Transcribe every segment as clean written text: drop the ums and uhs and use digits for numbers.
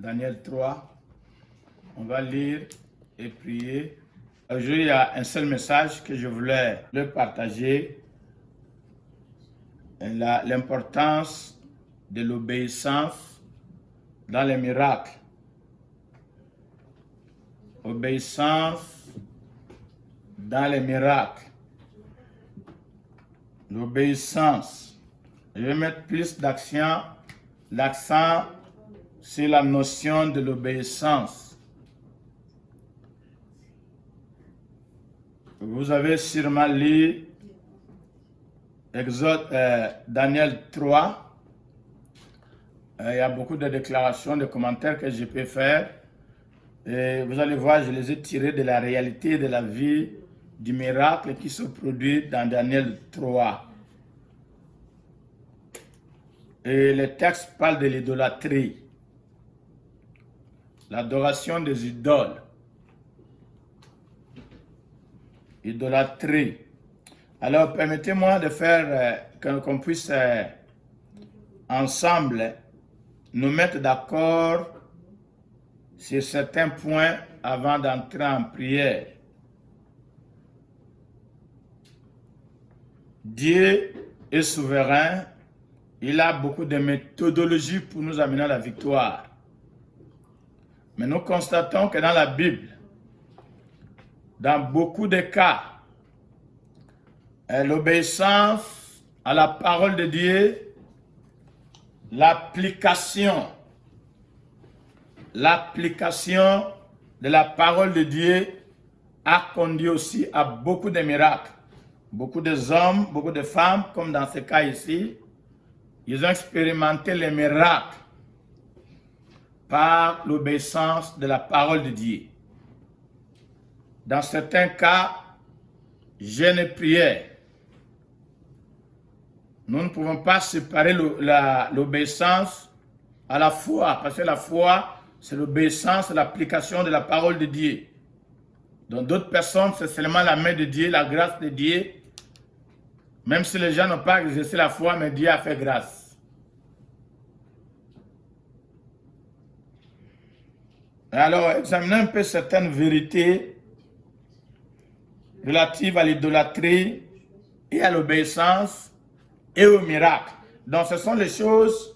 Daniel 3. On va lire et prier. Aujourd'hui, il y a un seul message que je voulais le partager. L'importance de l'obéissance dans les miracles. Obéissance dans les miracles. L'obéissance. Je vais mettre plus l'accent sur la notion de l'obéissance. Vous avez sûrement lu Daniel 3. Il y a beaucoup de déclarations, de commentaires que je peux faire. Et vous allez voir, je les ai tirés de la réalité de la vie, du miracle qui se produit dans Daniel 3. Et le texte parle de l'idolâtrie, l'adoration des idoles. Idolâtrie. Alors, permettez-moi de faire qu'on puisse ensemble nous mettre d'accord sur certains points avant d'entrer en prière. Dieu est souverain. Il a beaucoup de méthodologies pour nous amener à la victoire. Mais nous constatons que dans la Bible, dans beaucoup de cas, l'obéissance à la parole de Dieu, l'application de la parole de Dieu a conduit aussi à beaucoup de miracles. Beaucoup d'hommes, beaucoup de femmes, comme dans ce cas ici, ils ont expérimenté les miracles par l'obéissance de la parole de Dieu. Dans certains cas, jeûne et prière. Nous ne pouvons pas séparer l'obéissance à la foi, parce que la foi, c'est l'obéissance, l'application de la parole de Dieu. Dans d'autres personnes, c'est seulement la main de Dieu, la grâce de Dieu. Même si les gens n'ont pas exercé la foi, mais Dieu a fait grâce. Alors, examinons un peu certaines vérités relatives à l'idolâtrie et à l'obéissance et au miracle. Donc, ce sont les choses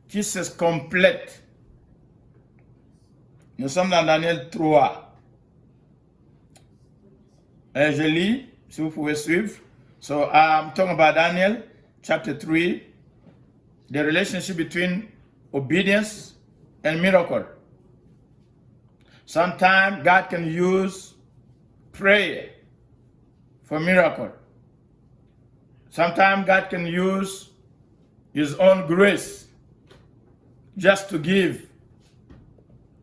qui se complètent. Nous sommes dans Daniel 3. Et je lis, si vous pouvez suivre. So, I'm talking about Daniel chapter 3, the relationship between obedience and miracle. Sometimes God can use prayer for miracle. Sometimes God can use His own grace just to give.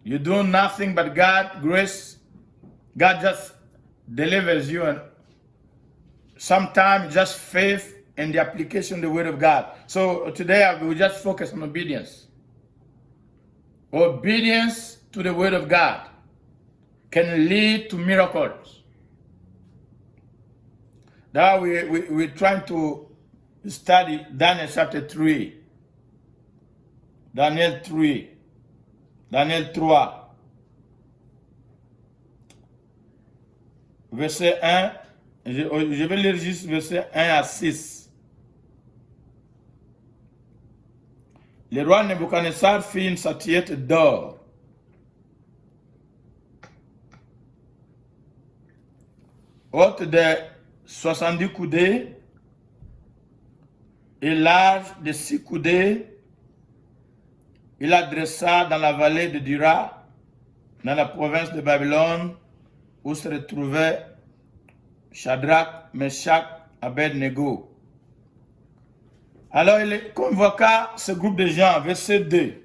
You do nothing but God, grace, God just delivers you. And sometimes just faith and the application of the word of God. So today I will just focus on obedience. Obedience to the word of God can lead to miracles. Now we're trying to study Daniel chapter 3. Daniel 3. Daniel 3. Verset 1. Je vais lire juste verset 1 à 6. Le roi Nebuchadnezzar fit une statuette d'or. Haute de 70 coudées et large de 6 coudées. Il la dressa dans la vallée de Dura, dans la province de Babylone, où se retrouvait Shadrach, Meshach, Abed-Nego. Alors il convoqua ce groupe de gens, verset 2.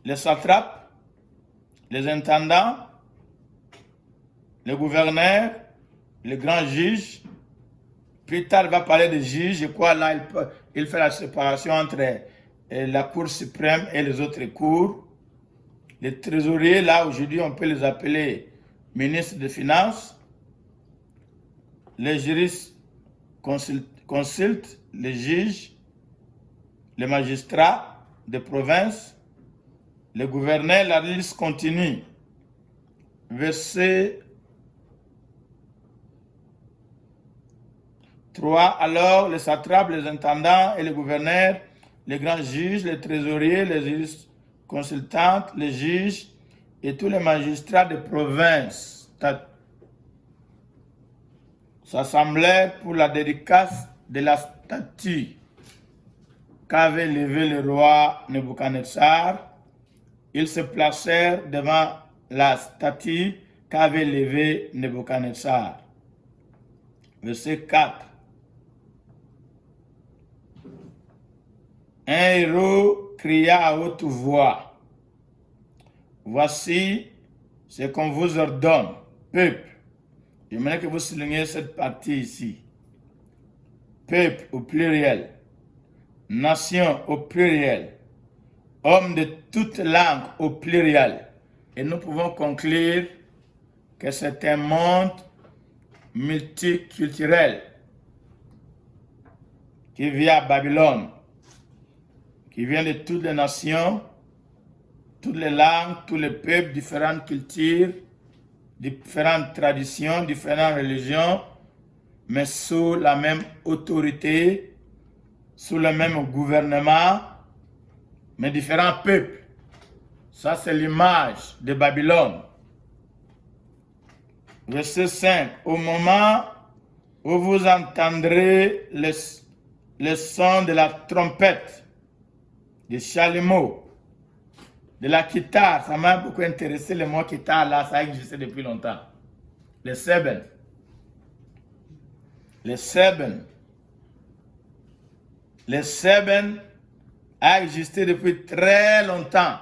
Les satrapes, les intendants, les gouverneurs, les grands juges. Plus tard, il va parler des juges. Je crois là, il fait la séparation entre la Cour suprême et les autres cours. Les trésoriers, là, aujourd'hui, on peut les appeler ministres des Finances. Les juristes consultent les juges, les magistrats de province, les gouverneurs, la liste continue. Verset 3. Alors les satrapes, les intendants et les gouverneurs, les grands juges, les trésoriers, les juges consultantes, les juges et tous les magistrats de province s'assemblèrent pour la dédicace de la statue qu'avait levée le roi Nebuchadnezzar. Ils se placèrent devant la statue qu'avait levée Nebuchadnezzar. Verset 4. Un héros cria à haute voix: voici ce qu'on vous ordonne, peuple. J'aimerais que vous souligniez cette partie ici. Peuple au pluriel, nation au pluriel, homme de toute langue au pluriel. Et nous pouvons conclure que c'est un monde multiculturel qui vit à Babylone, qui vient de toutes les nations, toutes les langues, tous les peuples, différentes cultures, différentes traditions, différentes religions, mais sous la même autorité, sous le même gouvernement, mais différents peuples. Ça, c'est l'image de Babylone. Verset 5. Au moment où vous entendrez le son de la trompette, du chalumeau, de la guitare, ça m'a beaucoup intéressé, le mot guitare là, ça existait depuis longtemps. Les seben. Les seben. Les seben a existé depuis très longtemps.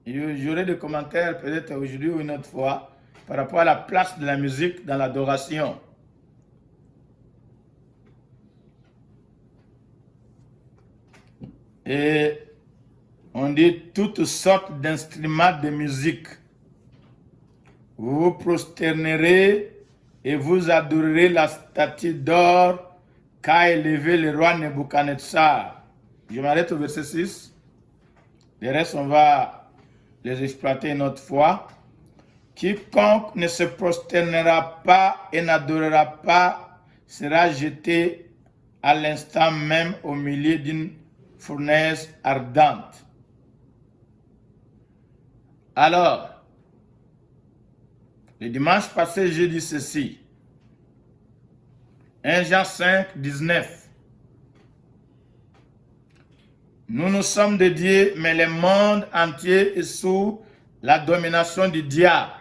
J'aurai des commentaires peut-être aujourd'hui ou une autre fois par rapport à la place de la musique dans l'adoration. Et on dit toutes sortes d'instruments de musique. Vous vous prosternerez et vous adorerez la statue d'or qu'a élevé le roi Nebuchadnezzar. Je m'arrête au verset 6. Le reste, on va les exploiter une autre fois. Quiconque ne se prosternera pas et n'adorera pas sera jeté à l'instant même au milieu d'une fournaise ardente. Alors, le dimanche passé, j'ai dit ceci. 1 Jean 5, 19. Nous nous sommes de Dieu, mais le monde entier est sous la domination du diable.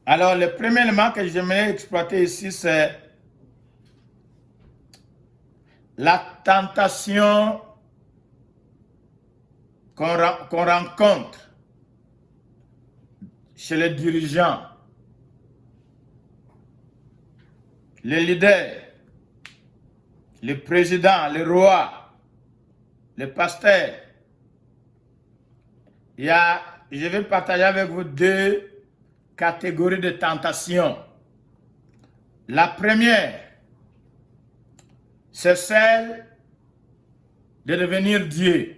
Alors, le premier élément que j'aimerais exploiter ici, c'est la tentation qu'on rencontre chez les dirigeants, les leaders, les présidents, les rois, les pasteurs. Je vais partager avec vous deux catégories de tentations. La première, c'est celle de devenir Dieu.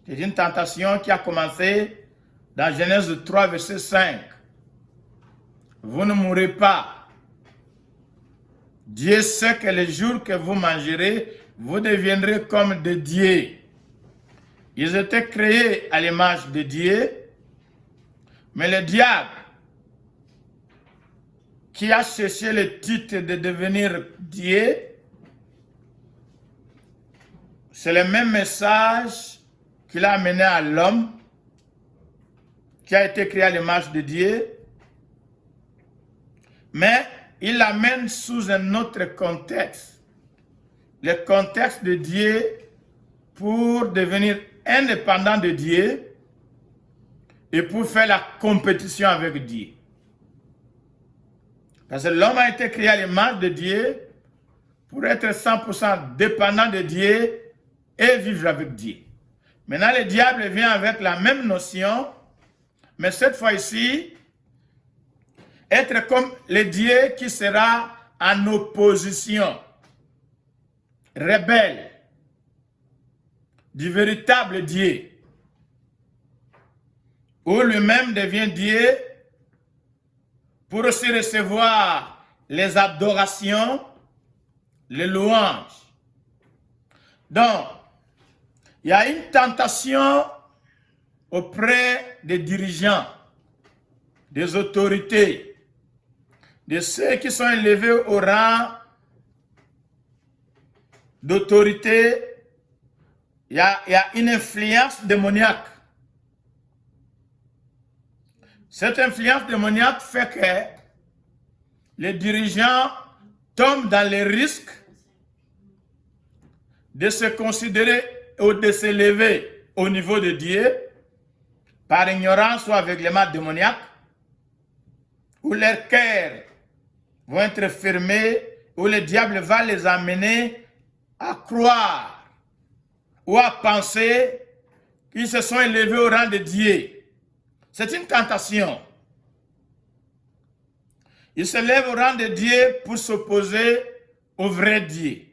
C'est une tentation qui a commencé dans Genèse 3, verset 5. Vous ne mourrez pas. Dieu sait que le jour que vous mangerez, vous deviendrez comme des dieux. Ils étaient créés à l'image de Dieu, mais le diable, qui a cherché le titre de devenir Dieu, c'est le même message qu'il a amené à l'homme, qui a été créé à l'image de Dieu, mais il l'amène sous un autre contexte, le contexte de Dieu pour devenir indépendant de Dieu et pour faire la compétition avec Dieu. Parce que l'homme a été créé à l'image de Dieu pour être 100% dépendant de Dieu et vivre avec Dieu. Maintenant, le diable vient avec la même notion, mais cette fois-ci, être comme le Dieu qui sera en opposition. rebelle du véritable Dieu, où lui-même devient Dieu pour aussi recevoir les adorations, les louanges. Donc, il y a une tentation auprès des dirigeants, des autorités, de ceux qui sont élevés au rang d'autorité. Il y a une influence démoniaque. Cette influence démoniaque fait que les dirigeants tombent dans les risques de se considérer ou de s'élever au niveau de Dieu par ignorance ou aveuglement démoniaque, où leurs cœurs vont être fermés, où le diable va les amener à croire ou à penser qu'ils se sont élevés au rang de Dieu. C'est une tentation. Ils se lèvent au rang de Dieu pour s'opposer au vrai Dieu,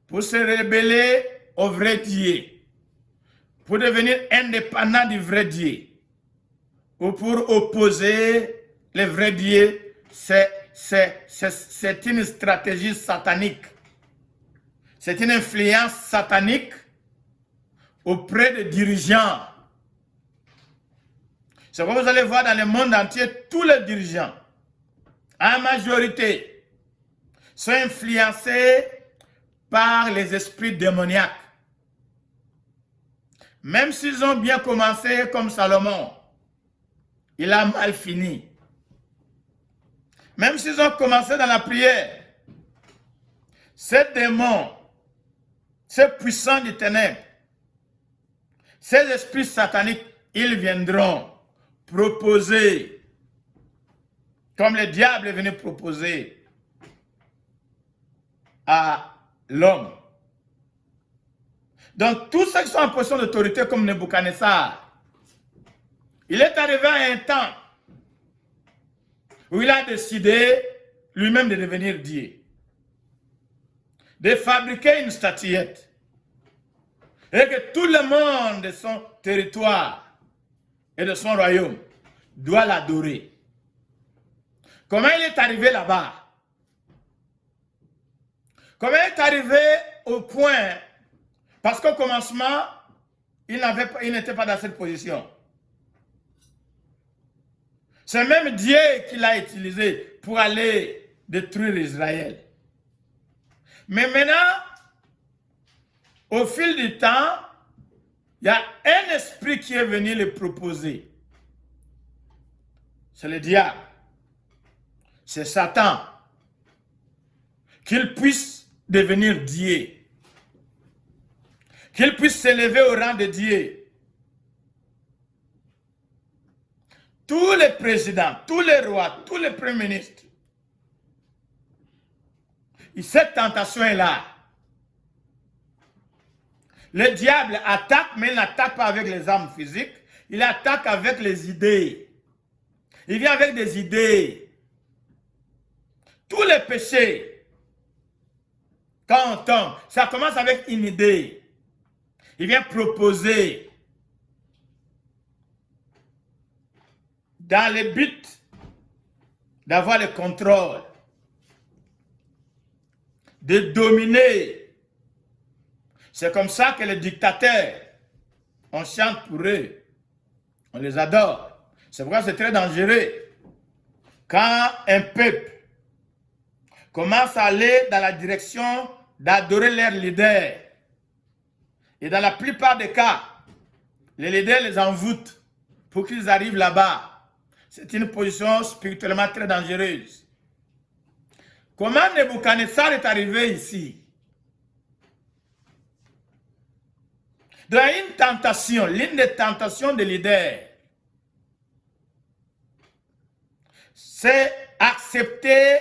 pour se rebeller au vrai Dieu, pour devenir indépendant du vrai Dieu, ou pour opposer le vrai Dieu. C'est une stratégie satanique. C'est une influence satanique auprès des dirigeants. C'est pourquoi vous allez voir dans le monde entier, tous les dirigeants, en majorité, sont influencés par les esprits démoniaques. Même s'ils ont bien commencé comme Salomon, il a mal fini. Même s'ils ont commencé dans la prière, ces démons, ces puissants du ténèbres, ces esprits sataniques, ils viendront proposer, comme le diable est venu proposer à l'homme. Donc, tous ceux qui sont en position d'autorité comme Nebuchadnezzar, il est arrivé à un temps où il a décidé lui-même de devenir Dieu, de fabriquer une statuette, et que tout le monde de son territoire et de son royaume doit l'adorer. Comment il est arrivé là-bas? Comment il est arrivé au point? Parce qu'au commencement, il n'était pas dans cette position. C'est même Dieu qui l'a utilisé pour aller détruire Israël. Mais maintenant, au fil du temps, il y a un esprit qui est venu le proposer. C'est le diable. C'est Satan. Qu'il puisse devenir Dieu. Qu'il puisse s'élever au rang de Dieu. Tous les présidents, tous les rois, tous les premiers ministres, cette tentation est là. Le diable attaque, mais il n'attaque pas avec les armes physiques. Il attaque avec les idées. Il vient avec des idées. Tous les péchés, quand on tombe, ça commence avec une idée. Il vient proposer dans le but d'avoir le contrôle, de dominer. C'est comme ça que les dictateurs, on chante pour eux, on les adore. C'est pourquoi c'est très dangereux. Quand un peuple commence à aller dans la direction d'adorer leurs leaders, et dans la plupart des cas, les leaders les envoûtent pour qu'ils arrivent là-bas. C'est une position spirituellement très dangereuse. Comment Nebuchadnezzar est arrivé ici? Dans une tentation, l'une des tentations des leaders, c'est accepter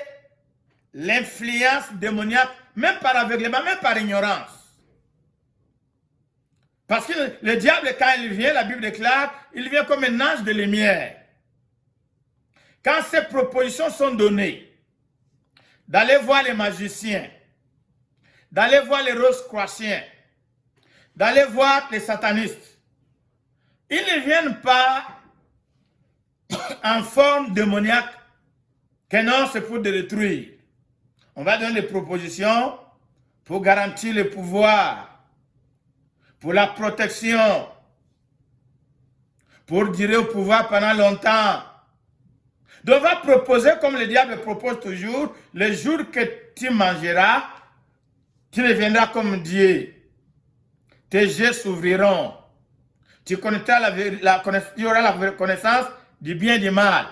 l'influence démoniaque, même par aveuglement, même par ignorance. Parce que le diable, quand il vient, la Bible déclare, il vient comme un ange de lumière. Quand ces propositions sont données, d'aller voir les magiciens, d'aller voir les Rose-Croiciens, d'aller voir les satanistes. Ils ne viennent pas en forme démoniaque, que non, c'est pour te détruire. On va donner des propositions pour garantir le pouvoir, pour la protection, pour durer au pouvoir pendant longtemps. Donc on va proposer, comme le diable propose toujours, le jour que tu mangeras, tu deviendras comme Dieu. Tes yeux s'ouvriront. Tu auras la connaissance du bien et du mal.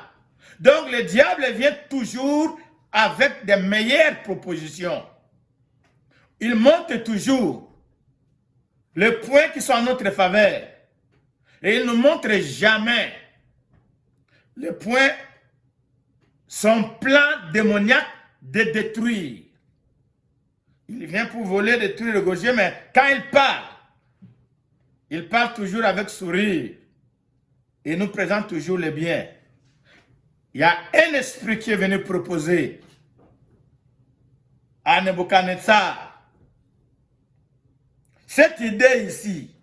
Donc le diable vient toujours avec des meilleures propositions. Il montre toujours les points qui sont en notre faveur. Et il ne montre jamais les points, son plan démoniaque de détruire. Il vient pour voler, détruire le gaucher, mais quand il parle toujours avec sourire. Il nous présente toujours le bien. Il y a un esprit qui est venu proposer à Nebuchadnezzar cette idée ici,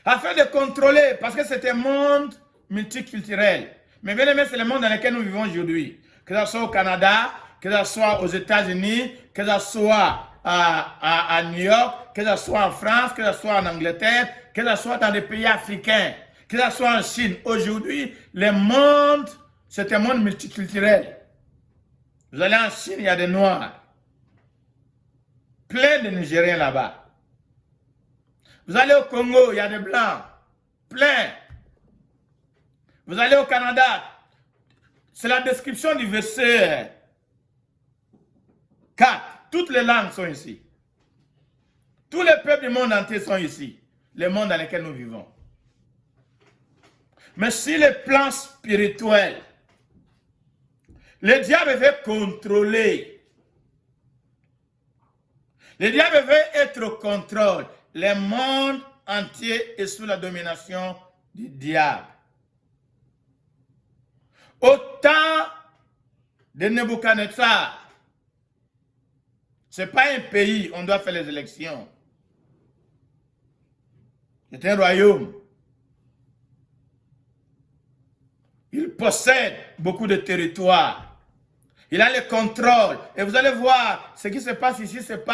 afin de contrôler, parce que c'est un monde multiculturel. Mais bien aimé, c'est le monde dans lequel nous vivons aujourd'hui. Que ce soit au Canada, que ce soit aux États-Unis, que ce soit à New York, que ce soit en France, que ce soit en Angleterre, que ce soit dans les pays africains, que ce soit en Chine. Aujourd'hui, le monde, c'est un monde multiculturel. Vous allez en Chine, il y a des Noirs. Plein de Nigériens là-bas. Vous allez au Congo, il y a des Blancs. Plein. Vous allez au Canada. C'est la description du verset 4. Toutes les langues sont ici. Tous les peuples du monde entier sont ici. Le monde dans lequel nous vivons. Mais sur le plan spirituel, le diable veut contrôler. Le diable veut être au contrôle. Le monde entier est sous la domination du diable. Au temps de Nebuchadnezzar, ce n'est pas un pays où on doit faire les élections. C'est un royaume. Il possède beaucoup de territoires. Il a le contrôle. Et vous allez voir, ce qui se passe ici, c'est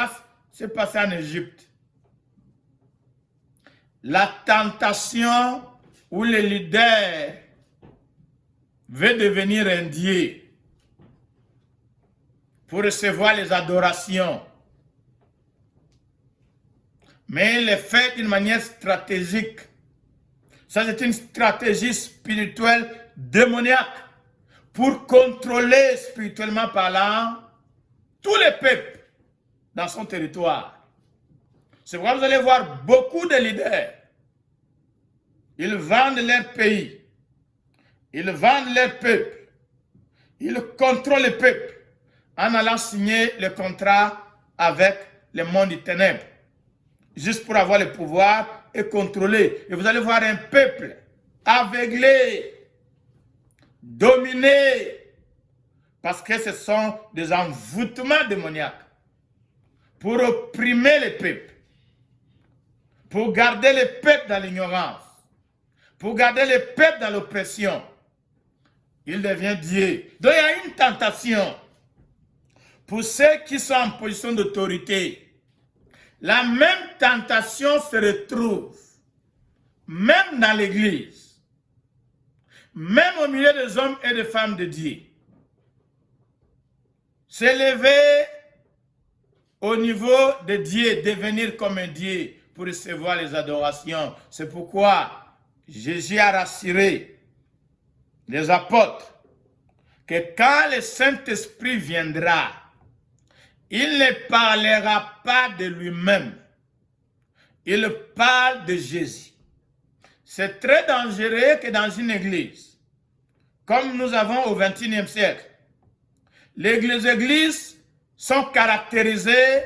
passé en Égypte. La tentation où le leader veut devenir un dieu pour recevoir les adorations. Mais il le fait d'une manière stratégique. Ça, c'est une stratégie spirituelle démoniaque pour contrôler spirituellement parlant tous les peuples dans son territoire. C'est pourquoi vous allez voir beaucoup de leaders. Ils vendent leur pays. Ils vendent leur peuple. Ils contrôlent le peuple en allant signer le contrat avec le monde des ténèbres. Juste pour avoir le pouvoir et contrôler. Et vous allez voir un peuple aveuglé, dominé, parce que ce sont des envoûtements démoniaques pour opprimer les peuples, pour garder les peuples dans l'ignorance, pour garder les peuples dans l'oppression. Il devient Dieu. Donc il y a une tentation pour ceux qui sont en position d'autorité. La même tentation se retrouve même dans l'Église, même au milieu des hommes et des femmes de Dieu. S'élever au niveau de Dieu, devenir comme un Dieu pour recevoir les adorations. C'est pourquoi Jésus a rassuré les apôtres que quand le Saint-Esprit viendra, il ne parlera pas de lui-même. Il parle de Jésus. C'est très dangereux que dans une église, comme nous avons au XXIe siècle, les églises sont caractérisées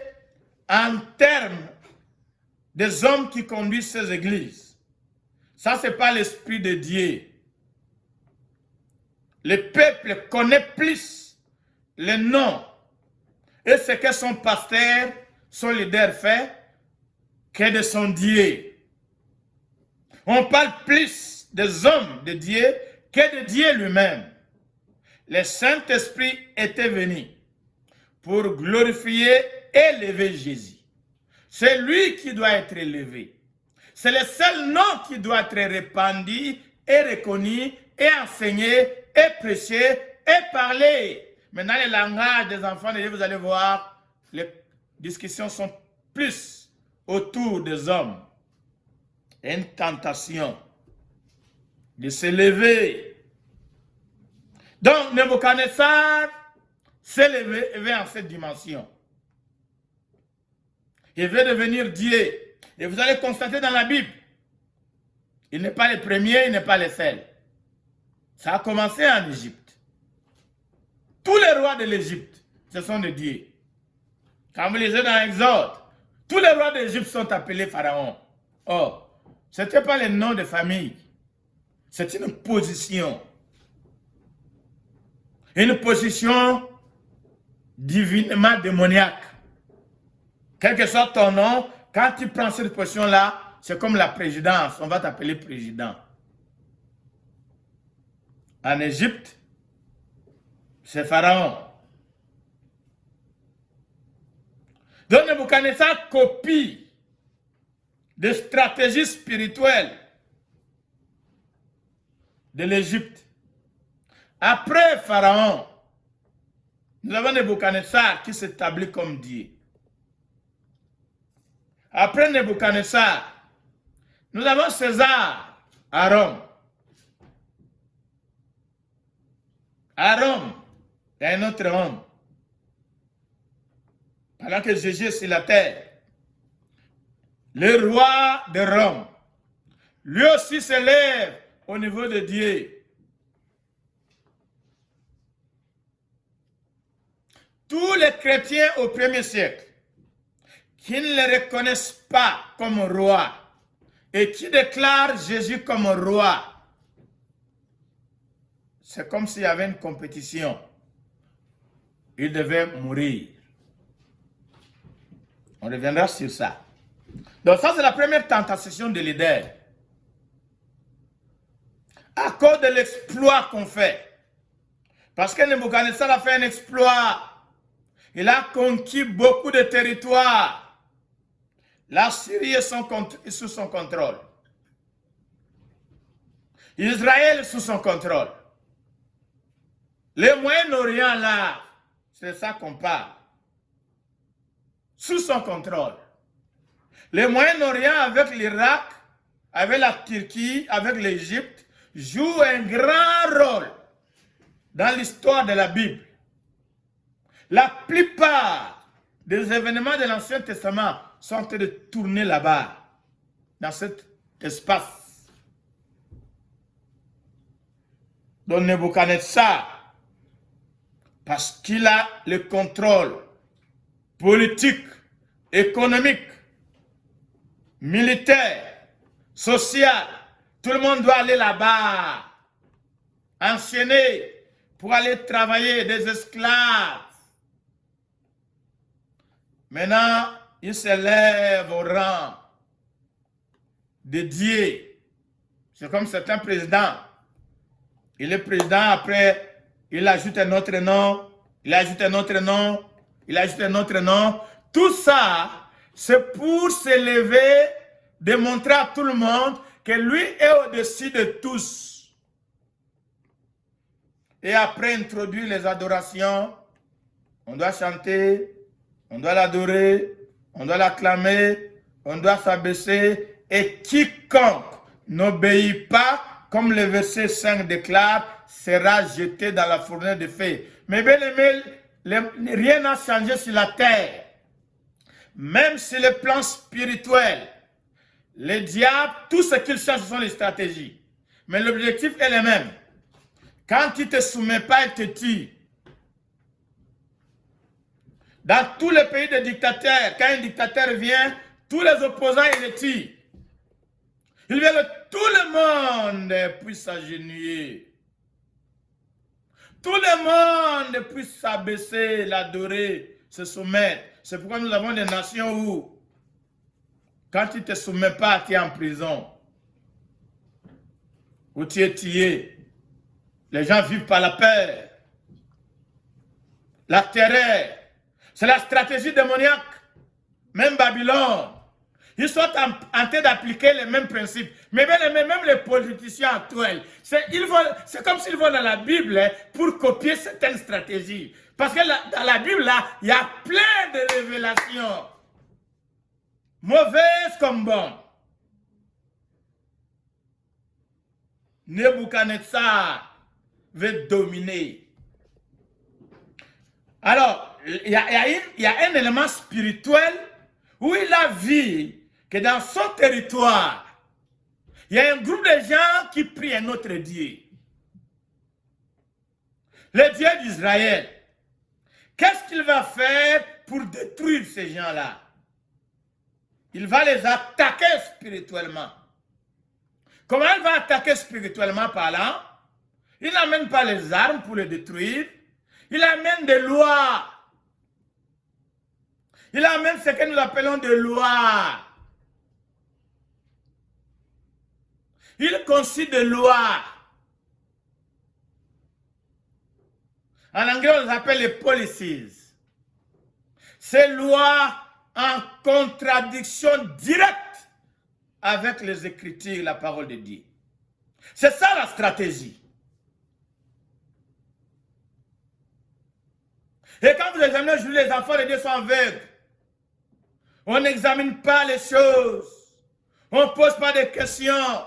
en termes des hommes qui conduisent ces églises. Ça, ce n'est pas l'Esprit de Dieu. Le peuple connaît plus les noms et ce que son pasteur, son leader fait que de son Dieu. On parle plus des hommes de Dieu que de Dieu lui-même. Le Saint-Esprit était venu pour glorifier et élever Jésus. C'est lui qui doit être élevé. C'est le seul nom qui doit être répandu et reconnu et enseigné et prêché et parlé. Maintenant, le langage des enfants de Dieu, vous allez voir, les discussions sont plus autour des hommes. Une tentation de s'élever. Donc, Nebuchadnezzar s'est élevé en cette dimension. Il veut devenir Dieu. Et vous allez constater dans la Bible, il n'est pas le premier, il n'est pas le seul. Ça a commencé en Égypte. Tous les rois de l'Égypte, ce sont des dieux. Quand vous lisez dans l'Exode, tous les rois d'Égypte sont appelés pharaons. Or, ce n'était pas le nom de famille. C'est une position. Une position divinement démoniaque. Quel que soit ton nom, quand tu prends cette position-là, c'est comme la présidence. On va t'appeler président. En Égypte, c'est Pharaon. Donc Nebuchadnezzar copie des stratégies spirituelles de l'Égypte. Après Pharaon, nous avons Nebuchadnezzar qui s'établit comme Dieu. Après Nebuchadnezzar, nous avons César à Rome. À Rome, il y a un autre homme. Pendant que Jésus est sur la terre, le roi de Rome, lui aussi s'élève au niveau de Dieu. Tous les chrétiens au 1er siècle qui ne le reconnaissent pas comme roi et qui déclarent Jésus comme roi, c'est comme s'il y avait une compétition. Il devait mourir. On reviendra sur ça. Donc ça, c'est la première tentation de leader. À cause de l'exploit qu'on fait. Parce que Nebuchadnezzar a fait un exploit. Il a conquis beaucoup de territoires. La Syrie est sous son contrôle. Israël est sous son contrôle. Le Moyen-Orient, là, c'est ça qu'on parle. Sous son contrôle. Le Moyen-Orient avec l'Irak, avec la Turquie, avec l'Égypte, joue un grand rôle dans l'histoire de la Bible. La plupart des événements de l'Ancien Testament sont en train de tourner là-bas, dans cet espace. Donc Nebuchadnezzar, parce qu'il a le contrôle politique, économique, militaire, social, tout le monde doit aller là-bas, enchaîné pour aller travailler des esclaves. Maintenant, il s'élève au rang de Dieu. C'est comme certains présidents. Il est président, après, il ajoute un autre nom, il ajoute un autre nom, il ajoute un autre nom. Tout ça, c'est pour s'élever, démontrer à tout le monde que lui est au-dessus de tous. Et après introduire les adorations, on doit chanter, on doit l'adorer, on doit l'acclamer, on doit s'abaisser. Et quiconque n'obéit pas, comme le verset 5 déclare, sera jeté dans la fournaise de feu. Mais bien aimé, rien n'a changé sur la terre. Même sur le plan spirituel, les diables, tout ce qu'ils cherchent, ce sont les stratégies. Mais l'objectif est le même. Quand tu ne te soumets pas, ils te tuent. Dans tous les pays de dictateurs, quand un dictateur vient, tous les opposants, ils le tuent. Il veut que tout le monde puisse s'agenouiller. Tout le monde puisse s'abaisser, l'adorer, se soumettre. C'est pourquoi nous avons des nations où, quand tu ne te soumets pas, tu es en prison, où tu es tué. Les gens vivent par la peur, la terreur. C'est la stratégie démoniaque. Même Babylone. Ils sont en train d'appliquer les mêmes principes. Mais même les politiciens actuels, c'est comme s'ils vont dans la Bible pour copier certaines stratégies. Parce que dans la Bible, là, il y a plein de révélations. Mauvaises comme bonnes. Nebuchadnezzar veut dominer. Alors, il y a un élément spirituel où il a vu que dans son territoire, il y a un groupe de gens qui prient un autre Dieu. Le Dieu d'Israël. Qu'est-ce qu'il va faire pour détruire ces gens-là? Il va les attaquer spirituellement. Comment il va attaquer spirituellement parlant? Il n'amène pas les armes pour les détruire. Il amène des lois. Il amène ce que nous appelons des lois. Il conçut des lois. En anglais, on les appelle les policies. Ces lois en contradiction directe avec les Écritures, la parole de Dieu. C'est ça la stratégie. Et quand vous examinez aujourd'hui, les enfants de Dieu sont aveugles. On n'examine pas les choses. On ne pose pas de questions.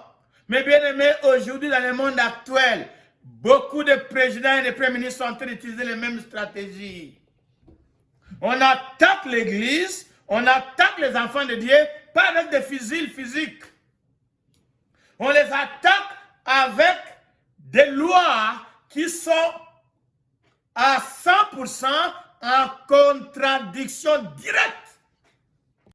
Mais bien aimé, aujourd'hui, dans le monde actuel, beaucoup de présidents et de premiers ministres sont en train d'utiliser les mêmes stratégies. On attaque l'église, on attaque les enfants de Dieu, pas avec des fusils physiques. On les attaque avec des lois qui sont à 100% en contradiction directe